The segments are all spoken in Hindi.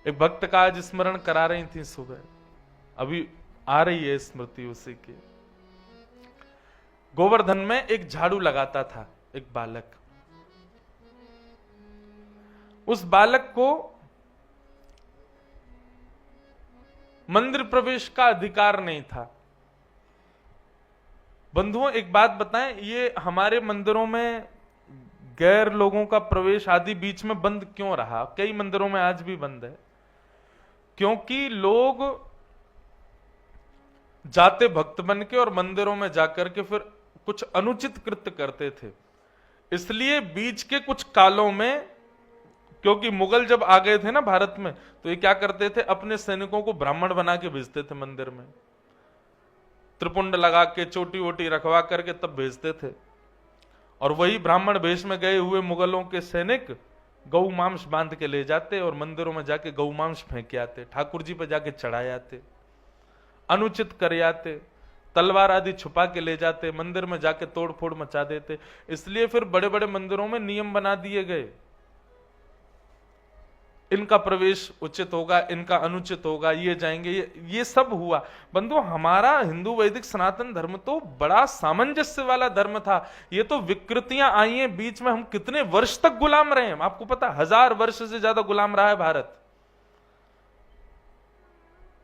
एक भक्त का आज स्मरण करा रही थी सुबह, अभी आ रही है स्मृति उसी की। गोवर्धन में एक झाड़ू लगाता था एक बालक। उस बालक को मंदिर प्रवेश का अधिकार नहीं था। बंधुओं एक बात बताएं, ये हमारे मंदिरों में गैर लोगों का प्रवेश आदि बीच में बंद क्यों रहा? कई मंदिरों में आज भी बंद है, क्योंकि लोग जाते भक्त बन के और मंदिरों में जाकर के फिर कुछ अनुचित कृत्य करते थे। इसलिए बीच के कुछ कालों में, क्योंकि मुगल जब आ गए थे ना भारत में, तो ये क्या करते थे, अपने सैनिकों को ब्राह्मण बना के भेजते थे मंदिर में, त्रिपुंड लगा के चोटी वोटी रखवा करके तब भेजते थे। और वही ब्राह्मण वेश में गए हुए मुगलों के सैनिक गौ मांस बांध के ले जाते और मंदिरों में जाके गौ मांस फेंक के आते, ठाकुर जी पे जाके चढ़ाए आते, अनुचित कर आते, तलवार आदि छुपा के ले जाते, मंदिर में जाके तोड़ फोड़ मचा देते। इसलिए फिर बड़े बड़े मंदिरों में नियम बना दिए गए, इनका प्रवेश उचित होगा, इनका अनुचित होगा, ये जाएंगे, ये सब हुआ। बंधु, हमारा हिंदू वैदिक सनातन धर्म तो बड़ा सामंजस्य वाला धर्म था। ये तो विकृतियां आई हैं बीच में, हम कितने वर्ष तक गुलाम रहे हैं, आपको पता, 1000 वर्ष से ज्यादा गुलाम रहा है भारत।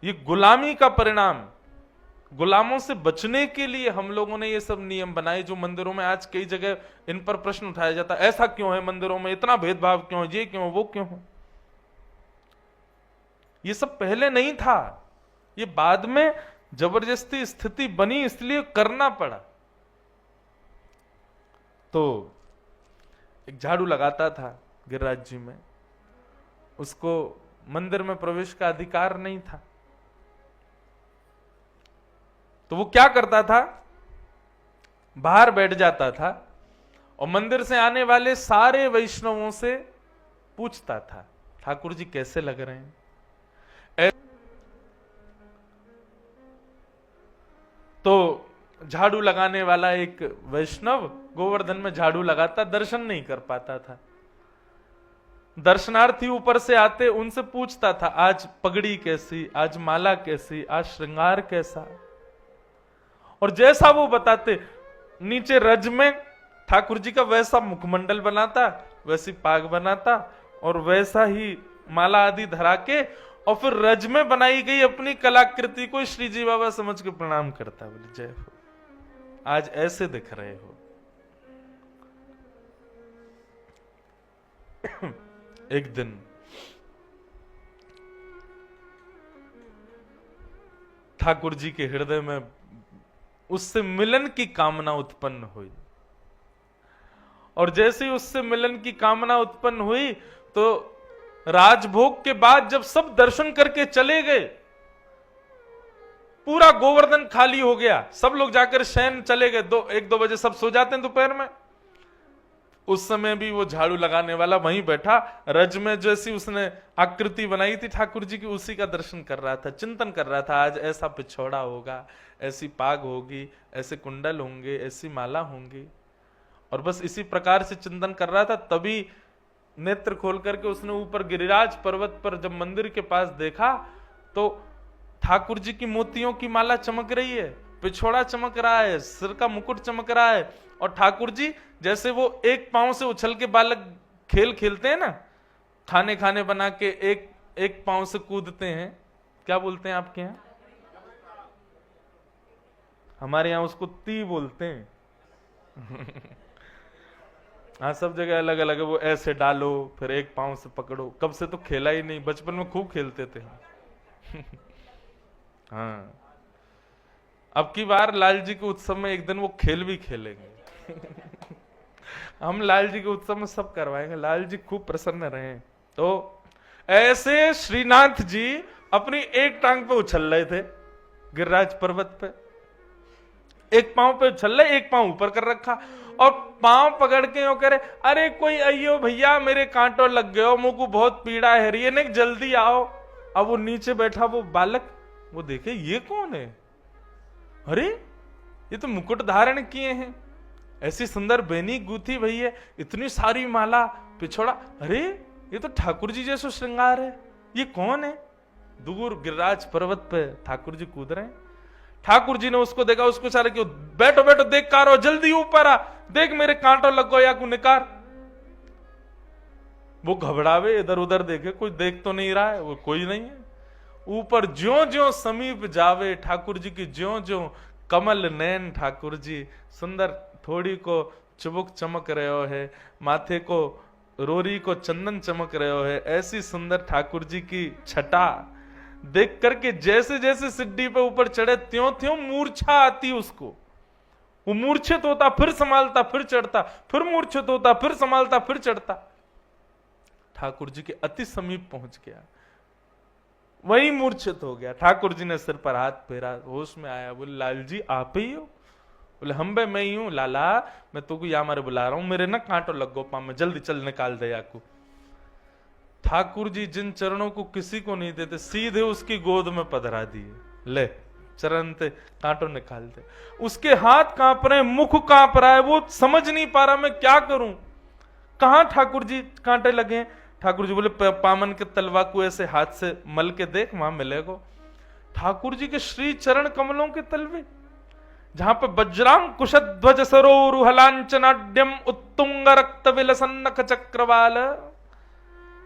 ये गुलामी का परिणाम, गुलामों से बचने के लिए हम लोगों ने ये सब नियम बनाए, जो मंदिरों में आज कई जगह इन पर प्रश्न उठाया जाता है, ऐसा क्यों है मंदिरों में, इतना भेदभाव क्यों है, ये क्यों, वो क्यों है। ये सब पहले नहीं था, ये बाद में जबरदस्ती स्थिति बनी, इसलिए करना पड़ा। तो एक झाड़ू लगाता था गिरिराज जी में, उसको मंदिर में प्रवेश का अधिकार नहीं था। तो वो क्या करता था, बाहर बैठ जाता था और मंदिर से आने वाले सारे वैष्णवों से पूछता था, ठाकुर जी कैसे लग रहे हैं। तो झाड़ू लगाने वाला एक वैष्णव गोवर्धन में झाड़ू लगाता, दर्शन नहीं कर पाता था। दर्शनार्थी ऊपर से आते, उनसे पूछता था, आज पगड़ी कैसी, आज माला कैसी, आज श्रृंगार कैसा। और जैसा वो बताते, नीचे रज में ठाकुर जी का वैसा मुखमंडल बनाता, वैसी पाग बनाता और वैसा ही माला आदि धरा के, और फिर रज में बनाई गई अपनी कलाकृति को श्री जी बाबा समझ के प्रणाम करता, बोले जय हो, आज ऐसे दिख रहे हो। एक दिन ठाकुर जी के हृदय में उससे मिलन की कामना उत्पन्न हुई, और जैसे ही उससे मिलन की कामना उत्पन्न हुई, तो राजभोग के बाद जब सब दर्शन करके चले गए, पूरा गोवर्धन खाली हो गया, सब लोग जाकर शयन चले गए, 1-2 बजे सब सो जाते हैं दोपहर में। उस समय भी वो झाड़ू लगाने वाला वहीं बैठा, रज में जैसी उसने आकृति बनाई थी ठाकुर जी की, उसी का दर्शन कर रहा था, चिंतन कर रहा था, आज ऐसा पिछोड़ा होगा, ऐसी पाग होगी, ऐसे कुंडल होंगे, ऐसी माला होंगी, और बस इसी प्रकार से चिंतन कर रहा था। तभी नेत्र खोल करके उसने ऊपर गिरिराज पर्वत पर जब मंदिर के पास देखा, तो ठाकुर जी की मोतियों की माला चमक रही है, पिछोड़ा चमक रहा है, सिर का मुकुट चमक रहा है, और ठाकुर जी जैसे वो एक पांव से उछल के बालक खेल खेलते हैं ना, खाने खाने बना के एक पांव से कूदते हैं, क्या बोलते हैं आपके यहाँ? हमारे यहाँ उसको ती बोलते हैं। हाँ, सब जगह अलग अलग है। वो ऐसे डालो, फिर एक पांव से पकड़ो, कब से तो खेला ही नहीं, बचपन में खूब खेलते थे। हाँ, अब की बार लाल जी के उत्सव में एक दिन वो खेल भी खेलेंगे। हम लाल जी के उत्सव में सब करवाएंगे, लाल जी खूब प्रसन्न रहे। तो ऐसे श्रीनाथ जी अपनी एक टांग पे उछल रहे थे गिरिराज पर्वत पे, एक पांव पे उछल रहे, एक पांव ऊपर कर रखा, और पांव पकड़ के यूं करे, अरे कोई अयो भैया, मेरे कांटों लग गए, मुंह को बहुत पीड़ा है, ये नहीं जल्दी आओ। अब वो नीचे बैठा वो बालक, वो देखे ये कौन है, अरे ये तो मुकुट धारण किए हैं, ऐसी सुंदर बेनी गूथी भई है, इतनी सारी माला, पिछोड़ा, अरे ये तो ठाकुर जी जैसा श्रृंगार है। ये कौन है? दूर गिरिराज पर्वत पे ठाकुर जी कूद रहे हैं। ठाकुर जी ने उसको देखा, उसको सारे क्यों, बैठो बैठो, देख कार, जल्दी ऊपर आ, देख मेरे कांटो लग गो या को निकार। वो घबरावे, इधर उधर देखे, कोई देख तो नहीं रहा है, वो कोई नहीं है। ऊपर ज्यो ज्यो समीप जावे ठाकुर जी की, ज्यो ज्यो कमल नैन ठाकुर जी, सुंदर थोड़ी को चुबुक चमक रहे हो है, माथे को रोरी को चंदन चमक रहे हो है, ऐसी सुंदर ठाकुर जी की छटा देख करके जैसे जैसे सिड्डी पे ऊपर चढ़े त्यों त्यों मूर्छा आती उसको। वो मूर्छित होता, फिर संभालता, फिर चढ़ता, फिर मूर्छित होता, फिर संभालता, फिर चढ़ता। ठाकुर जी के अति समीप पहुंच गया, वही मूर्छित हो गया। ठाकुर जी ने सिर पर हाथ फेरा, होश में आया, बोले लाल जी आप ही हो? बोले हम बे मैं ही हूं लाला, मैं तो यहाँ मारे बुला रहा हूं, मेरे ना कांटो लग गो पाँव में, जल्दी चल निकाल दे याकू। ठाकुर जी जिन चरणों को किसी को नहीं देते, सीधे उसकी गोद में पधरा दिए, ले चरण ते कांटो निकाल दे। उसके हाथ कांप रहे, मुख कांप रहा है, वो समझ नहीं पा रहा मैं क्या करूं, कहां ठाकुर जी कांटे लगे। ठाकुर जी बोले पामन के तलवा को ऐसे हाथ से मल के देख, वहां मिलेगो। ठाकुर जी के श्री चरण कमलों के तलवे, जहां पे वज्रांग कुशध्वज सरोरुहलांचनाड्यम उत्तुंग रक्त विलसन्नख चक्रवाल,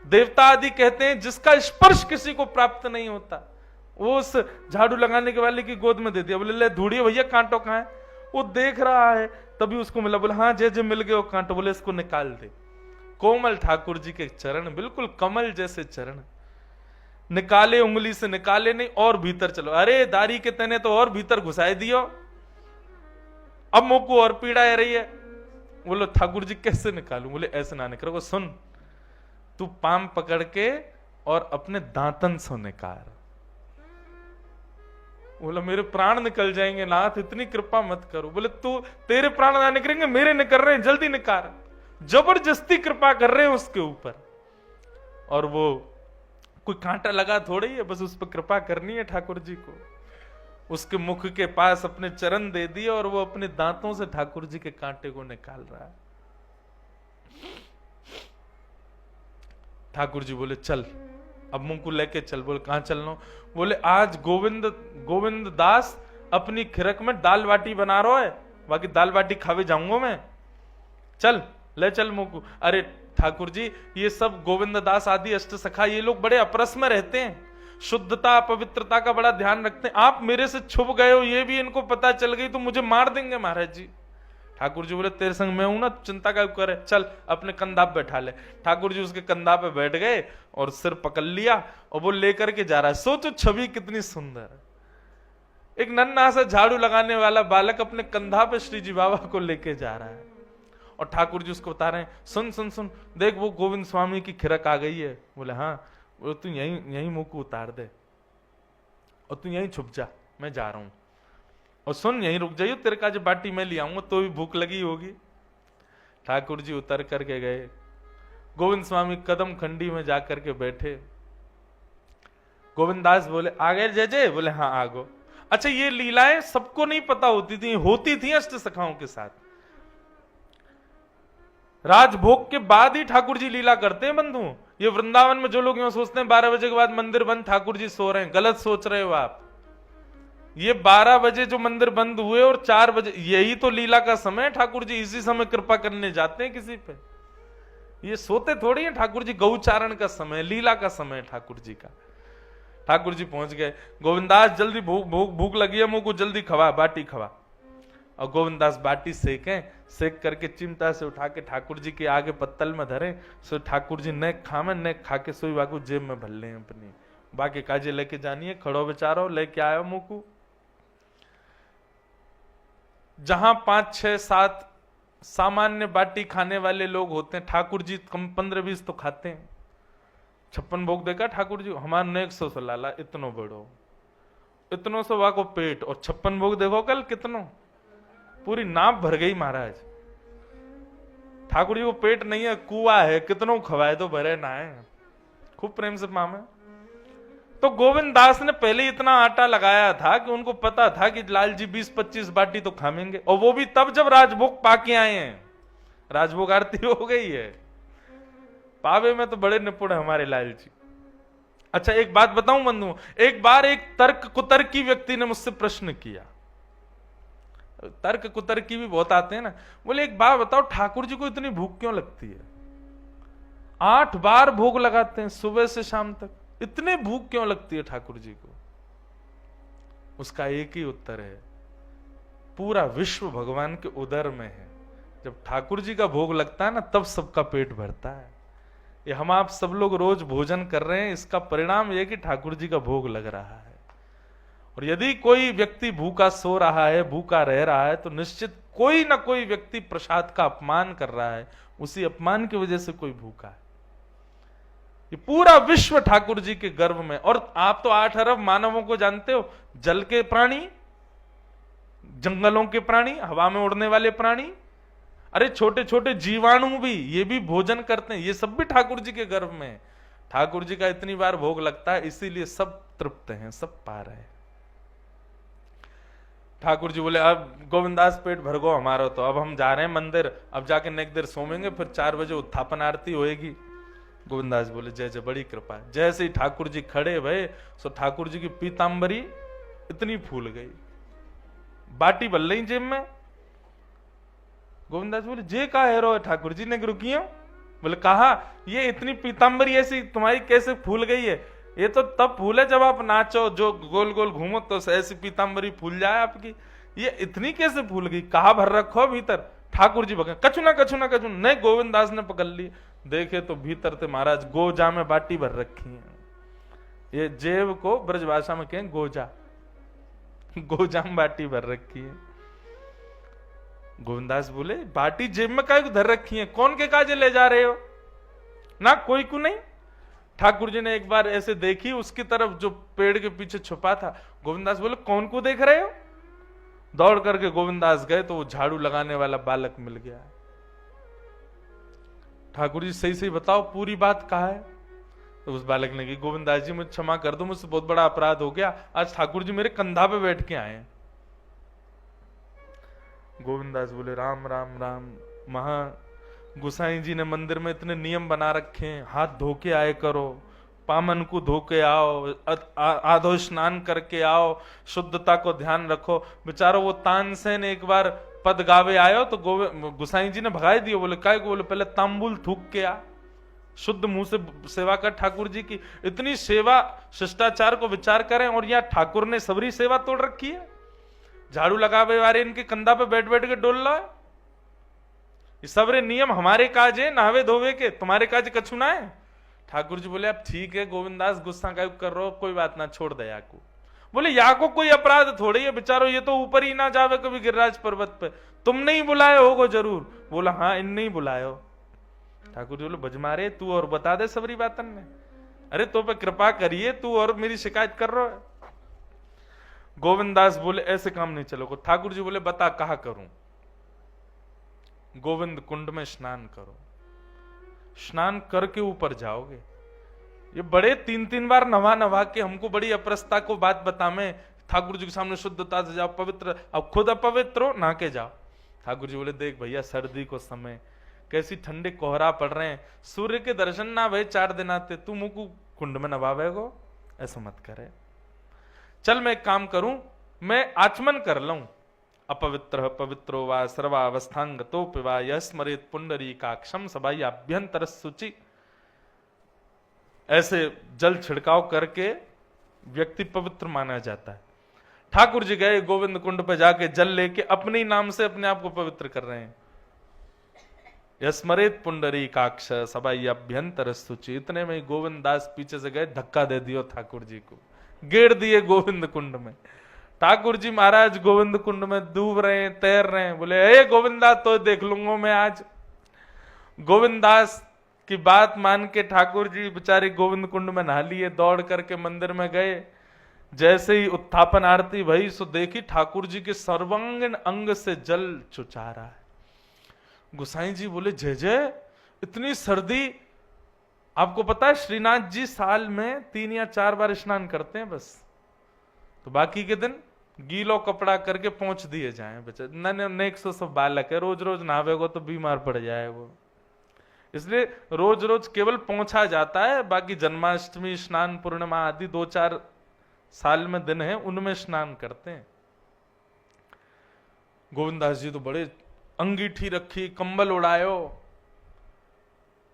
देवता आदि कहते हैं जिसका स्पर्श किसी को प्राप्त नहीं होता, वो उस झाड़ू लगाने के वाले की गोद में दे दिया। बोले ले धूड़ी भैया कांटो कहां है? वो देख रहा है, तभी उसको मिला। बोले हाँ जे जे मिल गए वो कांटो। बोले इसको निकाल दे। कोमल ठाकुर जी के चरण, बिल्कुल कमल जैसे चरण, निकाले, उंगली से निकाले नहीं, और भीतर चलो। अरे दारी के तने तो और भीतर घुसाए दियो, अब मुंह को और पीड़ा आ रही है। बोलो ठाकुर जी कैसे निकालूं? बोले ऐसे ना निकलो, सुन तू पाम पकड़ के और अपने दांतन से निकाल। बोला मेरे प्राण निकल जाएंगे नाथ, इतनी कृपा मत करो। बोले तू, तेरे प्राण ना निकलेंगे, मेरे निकल रहे हैं, जल्दी निकाल। जबरदस्ती कृपा कर रहे हैं उसके ऊपर, और वो कोई कांटा लगा थोड़ी है, बस उस पर कृपा करनी है ठाकुर जी को। उसके मुख के पास अपने चरण दे दिए और वो अपने दांतों से ठाकुर जी के कांटे को निकाल रहा है। ठाकुर जी बोले चल, अब मुंह को लेके चल। बोले कहां चलना? बोले आज गोविंद दास अपनी खिरक में दाल बाटी बना रहा है, बाकी दाल बाटी खावे जाऊंगा मैं, चल ले चल मुंह को। अरे ठाकुर जी ये सब गोविंद दास आदि अष्ट सखा, ये लोग बड़े अपरस में रहते हैं, शुद्धता पवित्रता का बड़ा ध्यान रखते हैं। आप मेरे से छुप गए हो, ये भी इनको पता चल गई तो मुझे मार देंगे महाराज जी। ठाकुर जी बोले तेरे संग मैं हूं ना, चिंता क्या करे, चल अपने कंधा पे बैठा ले। ठाकुर जी उसके कंधा पे बैठ गए और सिर पकड़ लिया और वो लेकर के जा रहा है। सोचो छवि कितनी सुंदर, एक नन्हा सा झाड़ू लगाने वाला बालक अपने कंधा पे श्री जी बाबा को लेके जा रहा है, और ठाकुर जी उसको बता रहे हैं सुन सुन सुन, देख वो गोविंद स्वामी की खिरक आ गई है। बोले हाँ। बोले तू यहीं मुंह को उतार दे और तू यहीं छुप जा, मैं जा रहा हूं, और सुन यहीं रुक जाइयो, तेरे का जो बाटी मैं ले आऊंगा, तो भी भूख लगी होगी। ठाकुर जी उतर करके गए, गोविंद स्वामी कदम खंडी में जाकर के बैठे। गोविंद दास बोले आ गए जय जय? बोले हाँ आ गो। अच्छा ये लीलाएं सबको नहीं पता होती थी अष्ट सखाओं के साथ। राजभोग के बाद ही ठाकुर जी लीला करते हैं बंधु। ये वृंदावन में जो लोग यूं सोचते हैं 12 बजे के बाद मंदिर बंद, ठाकुर जी सो रहे हैं, गलत सोच रहे हो आप। ये 12 बजे जो मंदिर बंद हुए और 4 बजे, यही तो लीला का समय है। ठाकुर जी इसी समय कृपा करने जाते हैं किसी पे, ये सोते थोड़ी है। ठाकुर जी गौचारण का समय, लीला का समय है ठाकुर जी का। ठाकुर जी पहुंच गए। गोविंदास जल्दी भूख लगी है, मुंह को जल्दी खवा, बाटी खवा। और गोविंदास बाटी सेक करके चिमटा से उठा के ठाकुर जी के आगे पत्तल में धरे। सो ठाकुर जी न खावे न खा के सोई बाकू जेब में भर ले अपनी, बाकी काजे लेके जानी है, खड़ो बेचारो लेके आयो मुंह को। जहां 5, 6, 7 सामान्य बाटी खाने वाले लोग होते हैं, ठाकुर जी कम 15-20 तो खाते हैं। 56 भोग देखा ठाकुर जी, हमारे ने 100 से लाला, इतनो बड़ो, इतनो सो वाको पेट, और 56 भोग देखो कल कितनो, पूरी नाप भर गई महाराज। ठाकुर जी को पेट नहीं है, कुआ है, कितनों खवाए तो भरे ना है, खूब प्रेम से मामे। तो गोविंद दास ने पहले इतना आटा लगाया था कि उनको पता था कि लाल जी 20-25 बाटी तो खाएंगे, और वो भी तब जब राजभोग पाके आए हैं। राजभोग आरती हो गई है, पावे में तो बड़े निपुण है हमारे लाल जी। अच्छा एक बात बताऊं बंधु, एक बार एक कुतर्की व्यक्ति ने मुझसे प्रश्न किया, तर्क कुतर्की भी बहुत आते हैं ना, बोले एक बात बताओ ठाकुर जी को इतनी भूख क्यों लगती है, 8 बार भोग लगाते हैं सुबह से शाम तक, इतने भूख क्यों लगती है ठाकुर जी को? उसका एक ही उत्तर है, पूरा विश्व भगवान के उदर में है, जब ठाकुर जी का भोग लगता है ना तब सबका पेट भरता है। ये हम आप सब लोग रोज भोजन कर रहे हैं, इसका परिणाम यह कि ठाकुर जी का भोग लग रहा है। और यदि कोई व्यक्ति भूखा सो रहा है, भूखा रह रहा है, तो निश्चित कोई ना कोई व्यक्ति प्रसाद का अपमान कर रहा है, उसी अपमान की वजह से कोई भूखा है। ये पूरा विश्व ठाकुर जी के गर्भ में। और आप तो 8 अरब मानवों को जानते हो, जल के प्राणी, जंगलों के प्राणी, हवा में उड़ने वाले प्राणी, अरे छोटे छोटे जीवाणु भी, ये भी भोजन करते हैं, ये सब भी ठाकुर जी के गर्भ में। ठाकुर जी का इतनी बार भोग लगता है, इसीलिए सब तृप्त हैं, सब पा रहे हैं। ठाकुर जी बोले अब गोविंदास पेट भर गो हमारा, तो अब हम जा रहे हैं मंदिर, अब जाके नेक देर सोमेंगे, फिर 4 बजे उत्थापन आरती होएगी। गोविंदास बोले जय जय, बड़ी कृपा है। जैसे ही ठाकुर जी खड़े भये, सो ठाकुर जी की पीतांबरी इतनी फूल गई, बाटी बल रही जेब में। गोविंदास बोले जे का हेरो है ठाकुर जी ने रुकी? बोले कहा ये इतनी पीतांबरी ऐसी तुम्हारी कैसे फूल गई है? ये तो तब फूल है जब आप नाचो, जो गोल गोल घूमो तो ऐसी पीतांबरी फूल जाए आपकी, ये इतनी कैसे फूल गई? कहा भर रखो भीतर? ठाकुर जी बगे कछु ना कछु ना कछु नहीं। गोविंदास ने पकड़ ली, देखे तो भीतर थे महाराज गोजा में बाटी भर रखी है। ये जेब को ब्रजभाषा में कहें गोजा, गोजा में बाटी भर रखी है। गोविंदास बोले बाटी जेब में काहे को धर रखी है, कौन के काजे ले जा रहे हो? ना कोई को नहीं। ठाकुर जी ने एक बार ऐसे देखी उसकी तरफ जो पेड़ के पीछे छुपा था। गोविंदास बोले कौन को देख रहे हो? दौड़ करके गोविंदास गए तो वो झाड़ू लगाने वाला बालक मिल गया। ठाकुर जी सही सही बताओ पूरी बात कहा है? तो उस बालक ने कही गोविंदास जी मुझे क्षमा कर दो, मुझसे बहुत बड़ा अपराध हो गया, आज ठाकुर जी मेरे कंधा पे बैठ के आए। गोविंदास बोले राम राम राम, महा गुसाई जी ने मंदिर में इतने नियम बना रखे हैं, हाथ धो के आए करो, पामन को धो के आओ, आधो स्नान करके आओ, शुद्धता को ध्यान रखो। बेचारो वो तानसेन एक बार पद गावे आयो तो गुसाई जी ने भगाई दियो। बोले काय को? बोले पहले तांबुल थूक के आ, शुद्ध मुंह से सेवा कर ठाकुर जी की। इतनी सेवा शिष्टाचार को विचार करें, और यहाँ ठाकुर ने सबरी सेवा तोड़ रखी है। झाड़ू लगावे वाले इनके कंधा पे बैठ बैठ के डोल रहा है। ये सबरे नियम हमारे काज है नहावे धोवे के, तुम्हारे काज कछु ना है। ठाकुर जी बोले अब ठीक है गोविंदास गुस्सा का कर रहे हो, कोई बात ना, छोड़ दे याको। बोले याको कोई अपराध थोड़ी है, बेचारो ये तो ऊपर ही ना जावे कभी गिरिराज पर्वत पे, तुमने ही बुलाए होगो जरूर। बोला हाँ इनने ही बुलाए हो। ठाकुर जी बोले बजमारे तू और बता दे सबरी बातन में, अरे तो पे कृपा करिए, तू और मेरी शिकायत कर रहा है। गोविंदास बोले ऐसे काम नहीं चलोगे। ठाकुर जी बोले बता कहा करूं? गोविंद कुंड में स्नान करो, स्नान करके ऊपर जाओगे। ये बड़े 3-3 बार नवा नवा के हमको बड़ी अपरसता को बात बता में, ठाकुर जी के सामने शुद्धता से जाओ, पवित्र, अब खुद अपवित्र हो नहा के जाओ। ठाकुर जी बोले देख भैया सर्दी को समय, कैसी ठंडे कोहरा पड़ रहे हैं, सूर्य के दर्शन ना भय 4 दिन आते, तू मुंह को कुंड में नवावेगो, ऐसा मत करे। चल मैं एक काम करूं, मैं आचमन कर लूं। अपवित्र पवित्रो वा सर्वावस्थांगतो पिवा यह स्मरेत पुंडरीकाक्षम सबाई आभ्यंतर सुचि। ऐसे जल छिड़काव करके व्यक्ति पवित्र माना जाता है। ठाकुर जी गए गोविंद कुंड पर जाके जल लेके अपने ही नाम से अपने आप को पवित्र कर रहे हैं। यस्मरेत पुंडरीकाक्ष सबाई अभ्यंतर सुचि। इतने में गोविंद दास पीछे से गए, धक्का दे दियो ठाकुर जी को, गेड़ दिए गोविंद कुंड में। ठाकुर जी महाराज गोविंद कुंड में डूब रहे हैं, तैर रहे हैं। बोले ए गोविंदा तो देख लूंगा मैं आज। गोविंदास की बात मान के ठाकुर जी बेचारे गोविंद कुंड में नहा लिए, दौड़ करके मंदिर में गए। जैसे ही उत्थापन आरती भई सो देखी ठाकुर जी के सर्वांगीण अंग से जल चुचा रहा है। गुसाई जी बोले जय जय, इतनी सर्दी। आपको पता है श्रीनाथ जी साल में 3 या 4 बार स्नान करते हैं बस, तो बाकी के दिन गीलो कपड़ा करके पहुंच दिए जाए। बेचारे न 100 सब बालक है, रोज रोज नहावेगो तो बीमार पड़ जाएगो। इसलिए रोज रोज केवल पहुंचा जाता है, बाकी जन्माष्टमी, स्नान पूर्णिमा आदि 2-4 साल में दिन है, उनमें स्नान करते हैं। गोविंदास जी तो बड़े अंगीठी रखी, कंबल उड़ायो।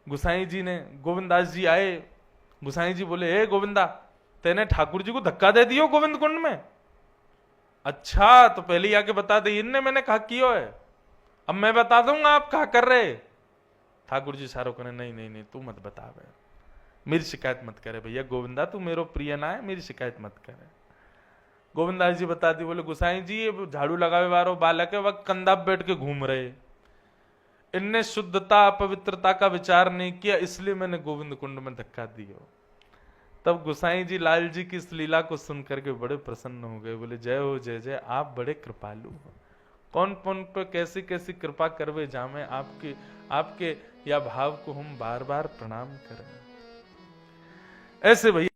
गुसाई जी ने, गोविंदास जी आए, गुसाई जी बोले, हे गोविंदा, तेने ठाकुर जी को धक्का दे दियो गोविंद कुंड में? अच्छा, तो पहले ही आके बता दे, इनने मैंने कहा कियो है, अब मैं बता दूंगा आप कहा कर रहे। ठाकुर जी सारो कहने, नहीं नहीं नहीं, तू मत बता बे, मेरी शिकायत मत करे भैया, गोविंदा तू मेरो प्रिय ना है, मेरी शिकायत मत करे। गोविंदास जी बता दी, बोले गुसाई जी ये झाड़ू लगावे वालो बालक है, वह कंधा पे बैठ के घूम रहे, इनने शुद्धता पवित्रता का विचार नहीं किया, इसलिए मैंने गोविंद कुंड में धक्का दिया। तब गुसाई जी लाल जी की इस लीला को सुनकर के बड़े प्रसन्न हो गए, बोले जय हो जय जय, आप बड़े कृपालु हो, कौन कौन पे कैसी कैसी कृपा करवे जामे, आपके या भाव को हम बार बार प्रणाम करें। ऐसे भैया